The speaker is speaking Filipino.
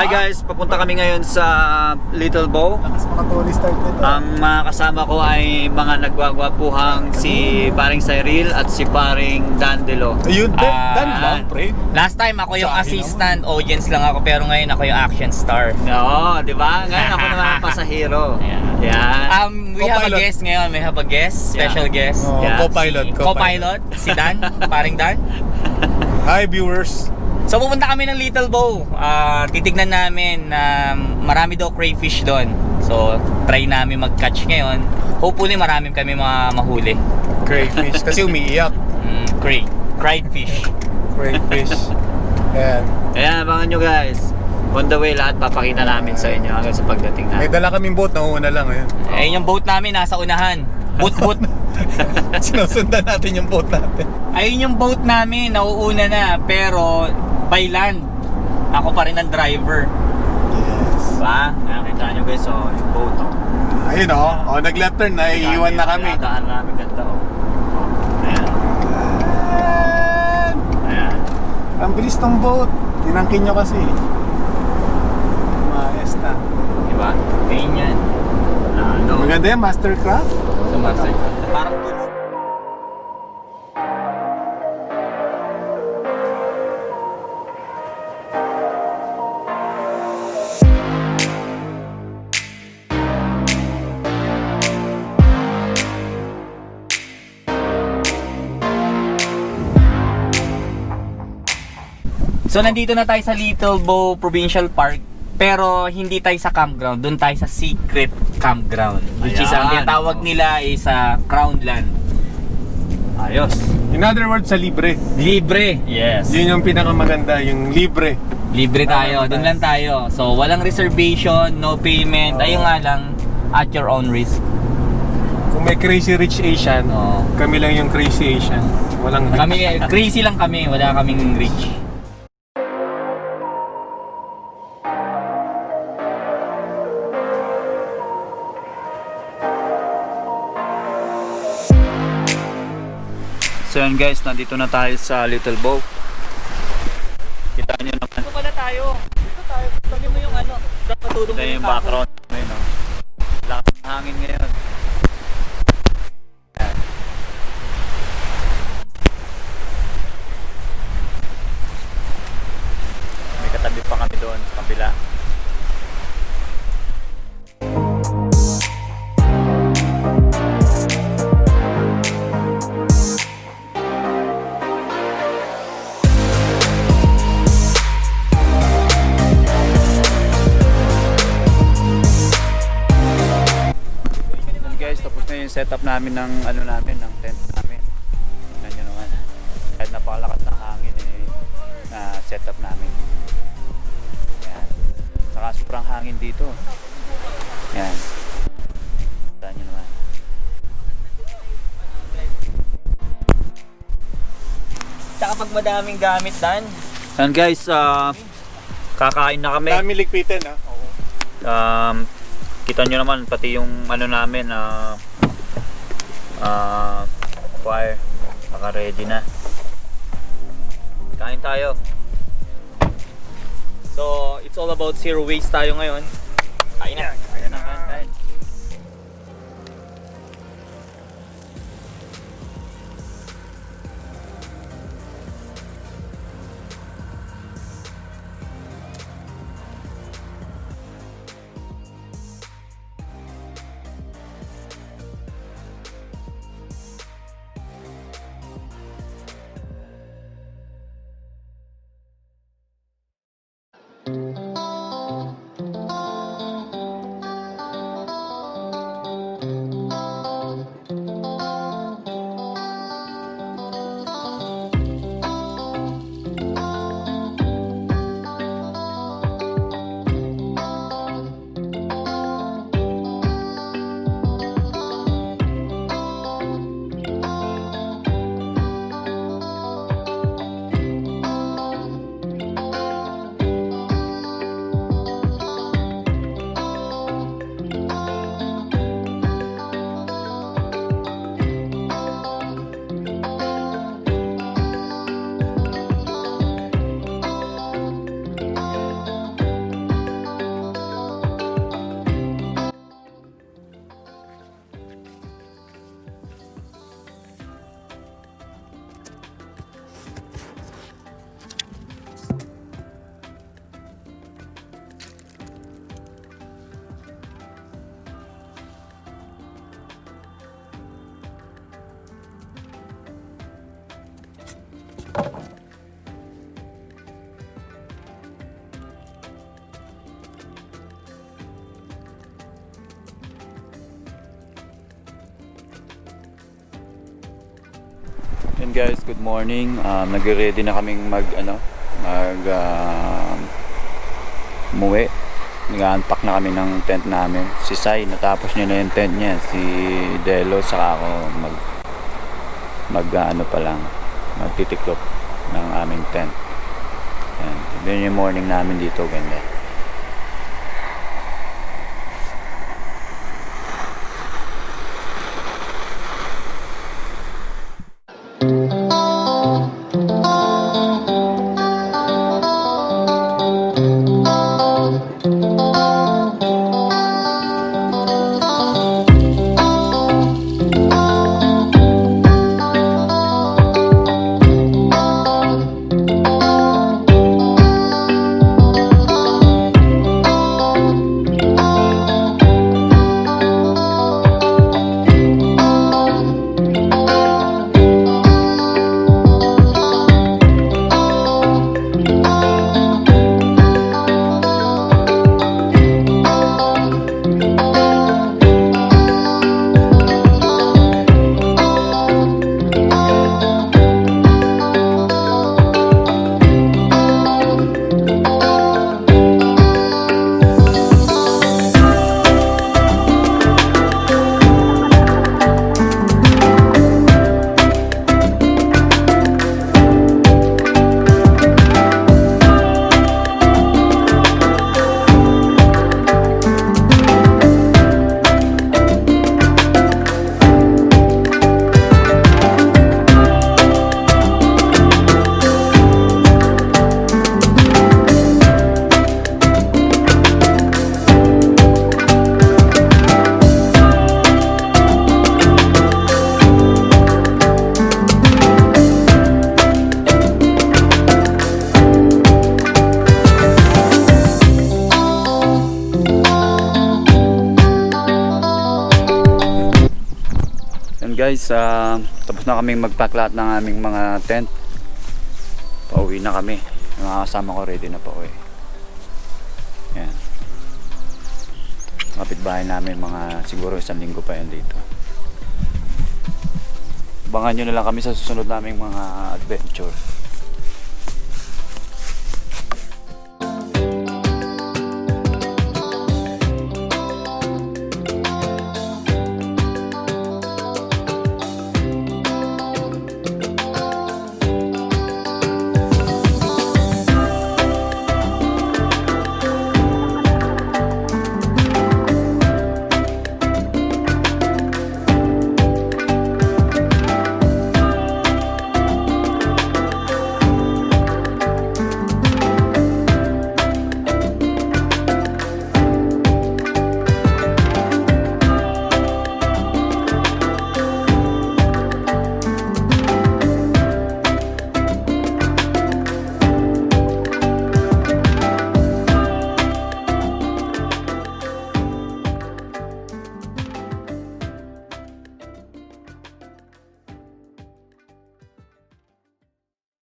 Hi guys, papunta kami ngayon sa Little Bow. Lakas makatuloy start nito. Ang mga kasama ko ay mga nagwagwapuhang si paring Cyril at si paring Dandelo. Ayun, Dan lang, pre. Last time ako yung Sa akin assistant, audience lang ako, pero ngayon ako yung action star. Oo, di ba? Ngayon ako naman ang pasahero. Yan. We have a Co-pilot. guest ngayon, may have a guest, special guest. Oh, Yeah. co-pilot. Si Dan, paring Dan. Hi viewers. So pupunta kami ng Little Bow. Titignan namin na marami daw crayfish doon. So try namin mag-catch ngayon. Hopefully marami kami mahuli. Crayfish. Kasi umiiyak. Crayfish. Crayfish. Ayan. Ayan, abangan nyo guys. On the way, lahat papakita namin sa inyo hanggang sa pagdating May namin. dala kaming boat, nauuna lang. Ayan. Ayun yung boat namin, nasa unahan. Boot. Sinusundan natin yung boat natin. Ayun yung boat namin, nauuna na. Pero by land, ako pa rin ang driver. Yes. Diba? Ayan, kita nyo guys, oh, yung boat. Oh. Ayun oh, nag-left turn na, iiwan na kami. Daan namin ganda, oh. Ayan. Ayan. Ang bilis ng boat. Tinangkin nyo kasi. Maayos na. Diba? Ayun yan. Ano? Maganda yan, Mastercraft. Sumasay. Parang good. So nandito na tayo sa Little Bow Provincial Park, pero hindi tayo sa campground, doon tayo sa secret campground, which is ang Ayan, tinatawag nila is Crownland. Ayos. In other words, sa libre. Libre. Yes. Yun yung pinakamaganda, yung libre. Libre tayo, doon lang tayo. So walang reservation, no payment, ayun nga lang, at your own risk. Kung may Crazy Rich Asian, kami lang yung Crazy Asian. Walang Kami crazy lang kami, wala kaming rich. So yun guys, nandito na tayo sa Little Bow. Kita nyo naman. Dito pala tayo. Dito tayo. Sabi mo yung ano, patulong Ito yung background. Ayun, no? Lakas ng hangin ngayon. Ayan. May katabi pa kami doon sa kabila. Guys, tapos na yung setup namin ng ano namin, ng tent namin. Tingnan nyo naman. Kahit napakalakas ng hangin na setup namin. Ayan. Saka sobrang hangin dito. Ayan. Tingnan nyo naman. Tsaka pag madaming gamit, Dan. Ayan guys, kakain na kami. Dami ligpitin, ha? Kita nyo naman pati yung ano namin fire naka ready na. Kain tayo. So, it's all about zero waste tayo ngayon. Kain na. Kain na, kain. Yun guys, good morning. Nagre-ready na kaming umuwi. Nag-unpack na kami ng tent namin. Si Sai, natapos niya na yung tent niya. Si Delo, saka ako magtitiklop ng aming tent. Yan. Yun yung morning namin dito, ganda. Guys, tapos na kaming mag-pack lahat ng aming mga tent. Pauwi na kami. Yung mga kasama ko ready na pauwi. Yan. Kapitbahay namin, mga siguro 1 linggo pa yan dito. Abangan nyo na lang kami sa susunod naming mga adventure.